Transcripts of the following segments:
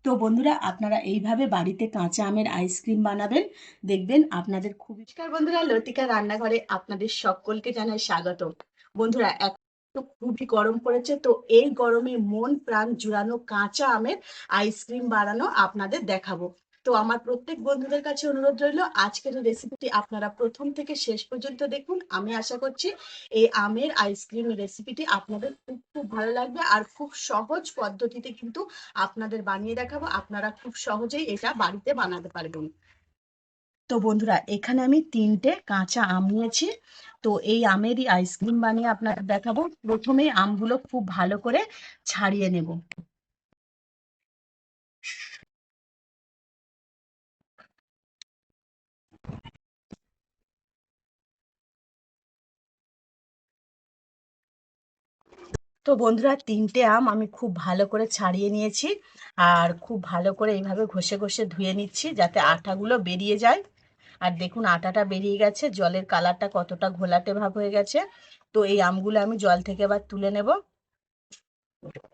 তো বন্ধুরা, আপনারা এইভাবে বাড়িতে কাঁচা আমের আইসক্রিম বানাবেন, দেখবেন আপনাদের খুবই। নমস্কার বন্ধুরা, লতিকা রান্নাঘরে আপনাদের সকলকে জানাই স্বাগত। বন্ধুরা, এখন তো খুবই গরম পড়েছে, তো এই গরমে মন প্রাণ জুড়ানো কাঁচা আমের আইসক্রিম বানানো আপনাদের দেখাবো। তো আমার প্রত্যেক বন্ধুদের কাছে অনুরোধ রইল, আজকের রেসিপিটি আপনারা প্রথম থেকে শেষ পর্যন্ত দেখুন। আমি আশা করছি এই আমের আইসক্রিম রেসিপিটি আপনাদের খুব খুব ভালো লাগবে, আর খুব সহজ পদ্ধতিতে কিন্তু আপনাদের বানিয়ে দেখাবো। আপনারা খুব সহজেই এটা বাড়িতে বানাতে পারবেন। তো বন্ধুরা, এখানে আমি 3টে কাঁচা আম নিয়েছি। তো এই আমেরই আইসক্রিম বানিয়ে আপনাদের দেখাবো। প্রথমে আমগুলো খুব ভালো করে ছাড়িয়ে নেব। তো বন্ধুরা, 3টে আম আমি খুব ভালো করে ছাড়িয়ে নিয়েছি, আর খুব ভালো করে এইভাবে ঘষে ঘষে ধুয়ে নিচ্ছি যাতে আঠাগুলো বেরিয়ে যায়। আর দেখুন, আটাটা বেরিয়ে গেছে, জলের কালারটা কতটা ঘোলাটে ভাব হয়ে গেছে। তো এই আমগুলো আমি জল থেকে এবার তুলে নেব।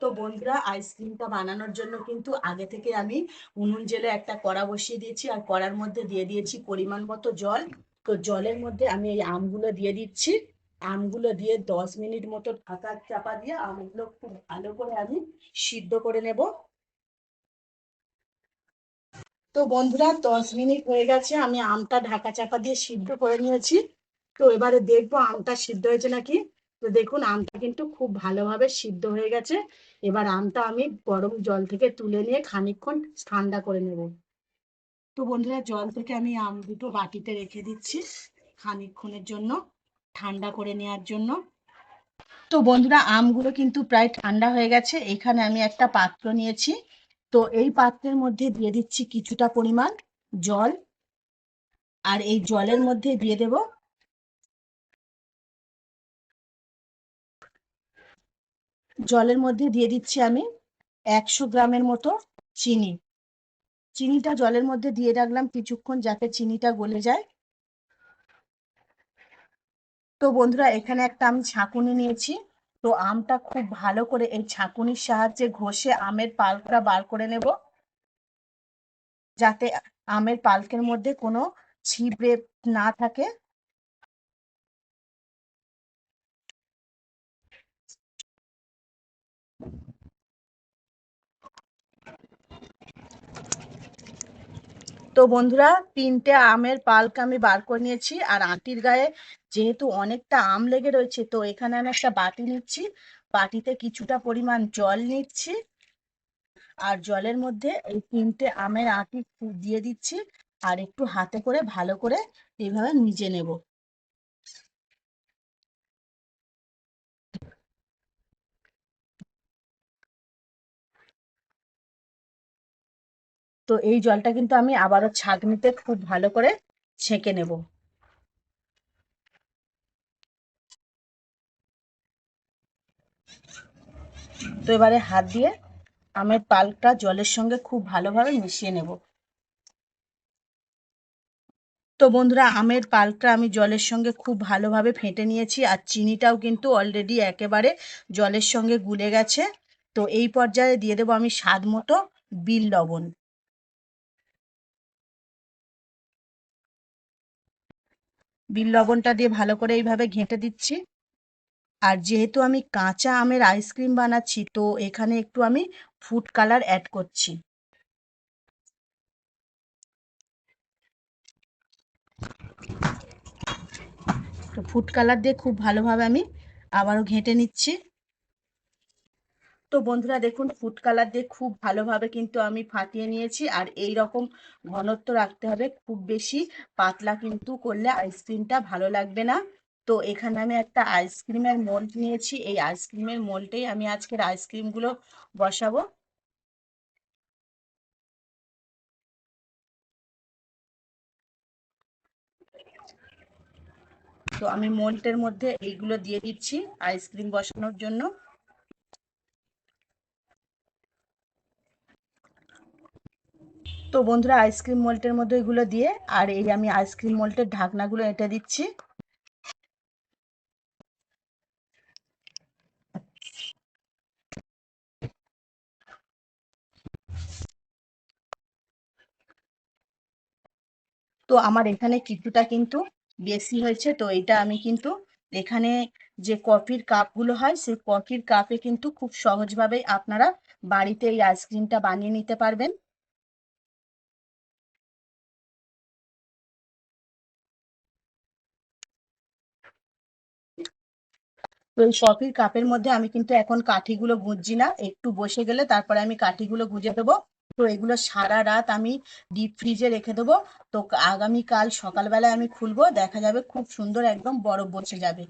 তো বন্ধুরা, আইসক্রিমটা বানানোর জন্য কিন্তু আগে থেকে আমি উনুন জেলে একটা কড়া বসিয়ে দিয়েছি, আর কড়ার মধ্যে দিয়ে দিয়েছি পরিমাণ মতো জল। তো জলের মধ্যে আমি এই আমগুলো দিয়ে দিচ্ছি। আমগুলো দিয়ে 10 মিনিট মতো ঢাকা চাপা দিয়ে আমগুলো খুব ভালো করে আমি সিদ্ধ করে নেব। তো বন্ধুরা, 10 মিনিট হয়ে গেছে, আমি আমটা ঢাকা চাপা দিয়ে সিদ্ধ করে নিয়েছি। তো এবারে দেখবো আমটা সিদ্ধ হয়েছে নাকি। তো দেখুন, আমটা কিন্তু খুব ভালোভাবে সিদ্ধ হয়ে গেছে। এবার আমটা আমি গরম জল থেকে তুলে নিয়ে খানিকক্ষণ ঠান্ডা করে নেব। তো বন্ধুরা, জল থেকে আমি আম দুটো বাটিতে রেখে দিচ্ছি খানিকক্ষণের জন্য, ঠান্ডা করে নেওয়ার জন্য। তো বন্ধুরা, আমগুলো কিন্তু প্রায় ঠান্ডা হয়ে গেছে। এখানে আমি একটা পাত্র নিয়েছি। তো এই পাত্রের মধ্যে দিয়ে দিচ্ছি কিছুটা পরিমাণ জল, আর এই জলের মধ্যে দিয়ে দেব জলের মধ্যে দিয়ে দিচ্ছি আমি 100 গ্রামের মতো চিনি। চিনিটা জলের মধ্যে দিয়ে রাখলাম কিছুক্ষণ যাতে চিনিটা গলে যায়। তো বন্ধুরা, এখানে একটা আমি ছাঁকুনি নিয়েছি। তো আমটা খুব ভালো করে এই ছাঁকুনির সাহায্যে ঘষে আমের পাল্পটা বার করে নেব, যাতে আমের পাল্পের মধ্যে কোনো ছিবড়ে না থাকে। তো বন্ধুরা, 3টে আমের পাল্প আমি বার করে নিয়েছি, আর আটির গায়ে যেহেতু অনেকটা আম লেগে রয়েছে, তো এখানে আমি একটা বাটি নিচ্ছি। বাটিতে কিছুটা পরিমাণ জল নিচ্ছি, আর জলের মধ্যে এই 3টে আমের আটি দিয়ে দিচ্ছি, আর একটু হাতে করে ভালো করে এইভাবে মিজে নেব। তো এই জলটা কিন্তু আমি আবারও ছাঁকনিতে খুব ভালো করে ছেঁকে নেব। তো এবারে হাত দিয়ে আমের পাল্পটা জলের সঙ্গে খুব ভালোভাবে মিশিয়ে নেব। তো বন্ধুরা, আমের পাল্পটা আমি জলের সঙ্গে খুব ভালোভাবে ফেটে নিয়েছি, আর চিনিটাও কিন্তু অলরেডি একেবারে জলের সঙ্গে গুলে গেছে। তো এই পর্যায়ে দিয়ে দেবো আমি স্বাদ মতো বিট লবণ। বিট লবণটা দিয়ে ভালো করে এইভাবে ঘেঁটে দিচ্ছি। আর যেহেতু আমি কাঁচা আমের আইসক্রিম বানাচ্ছি, তো এখানে একটু আমি ফুড কালার অ্যাড করছি। তো ফুড কালার দিয়ে খুব ভালোভাবে আমি আবারও ঘেঁটে নিচ্ছি। তো বন্ধুরা, দেখুন, ফুড কালার দিয়ে খুব ভালোভাবে কিন্তু আমি ফাটিয়ে নিয়েছি, আর এই রকম ঘনত্ব রাখতে হবে। খুব বেশি পাতলা কিন্তু করলে আইসক্রিমটা ভালো লাগবে না। তো এখানে আমি একটা আইসক্রিমের মোল্ড নিয়েছি, এই আইসক্রিমের মোল্ডেই আমি আজকের আইসক্রিমগুলো বসাবো। তো আমি মোল্ডের মধ্যে এইগুলো দিয়ে দিচ্ছি আইসক্রিম বসানোর জন্য। তো বন্ধুরা, আইসক্রিম মোল্ডের মধ্যে এগুলো দিয়ে, আর এই আমি আইসক্রিম মোল্ডের ঢাকনাগুলো এঁটে দিচ্ছি। তো আমার এখানে কিছুটা কিন্তু বেশি হয়েছে, তো এটা আমি কিন্তু এখানে যে কফির কাপগুলো হয় সেই কফির কাপে কিন্তু খুব সহজভাবে আপনারা বাড়িতে এই আইসক্রিমটা বানিয়ে নিতে পারবেন। তো এই কফির কাপের মধ্যে আমি কিন্তু এখন কাঠিগুলো গুঁজছি না, একটু বসে গেলে তারপরে আমি কাঠিগুলো গুঁজে দেবো। তো এগুলো সারা রাত আমি ডিপ ফ্রিজে রেখে দেবো। তো আগামীকাল সকালবেলায় আমি খুলবো, দেখা যাবে খুব সুন্দর একদম বরফ বসে যাবে।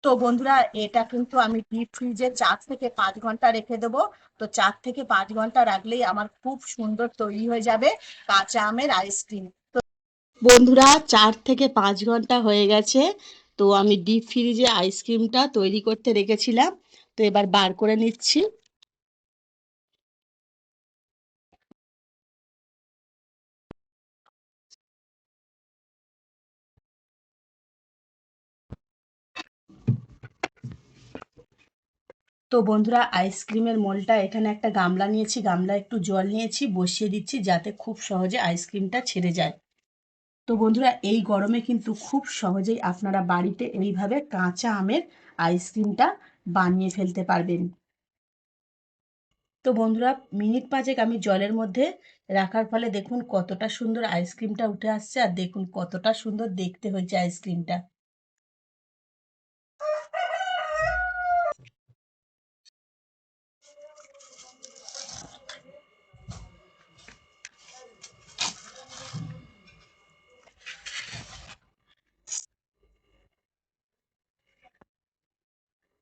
তো বন্ধুরা, এটা কিন্তু আমি ডিপ ফ্রিজে 4 থেকে 5 ঘন্টা রেখে দেবো। তো 4 থেকে 5 ঘন্টা রাখলেই আমার খুব সুন্দর তৈরি হয়ে যাবে কাঁচা আমের আইসক্রিম। বন্ধুরা, 4 থেকে 5 ঘন্টা হয়ে গেছে। তো আমি ডিপ ফ্রিজে আইসক্রিমটা তৈরি করতে রেখেছিলাম, তো এবার বার করে নিচ্ছি। তো বন্ধুরা, আইসক্রিমের মোলটা এখানে একটা গামলা নিয়েছি, গামলা একটু জল নিয়েছি, বসিয়ে দিচ্ছি যাতে খুব সহজে আইসক্রিমটা ছেড়ে যায়। তো বন্ধুরা, এই গরমে কিন্তু খুব সহজেই আপনারা বাড়িতে এইভাবে কাঁচা আমের আইসক্রিমটা বানিয়ে ফেলতে পারবেন। তো বন্ধুরা, মিনিট 5 আমি জলের মধ্যে রাখার ফলে দেখুন কতটা সুন্দর আইসক্রিমটা উঠে আসছে, আর দেখুন কতটা সুন্দর দেখতে হয়েছে আইসক্রিমটা।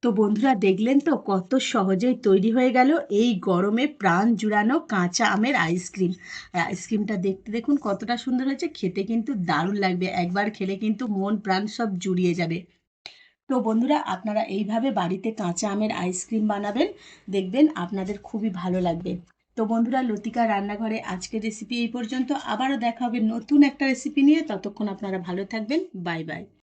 তো বন্ধুরা, দেখলেন তো কত সহজেই তৈরি হয়ে গেল এই গরমে প্রাণ জুড়ানো কাঁচা আমের আইসক্রিম। আর আইসক্রিমটা দেখতে দেখুন কতটা সুন্দর হয়েছে, খেতে কিন্তু দারুণ লাগবে, একবার খেলে কিন্তু মন প্রাণ সব জুড়িয়ে যাবে। তো বন্ধুরা, আপনারা এইভাবে বাড়িতে কাঁচা আমের আইসক্রিম বানাবেন, দেখবেন আপনাদের খুবই ভালো লাগবে। তো বন্ধুরা, লতিকা রান্নাঘরে আজকের রেসিপি এই পর্যন্ত, আবারও দেখা হবে নতুন একটা রেসিপি নিয়ে। ততক্ষণ আপনারা ভালো থাকবেন। Bye bye.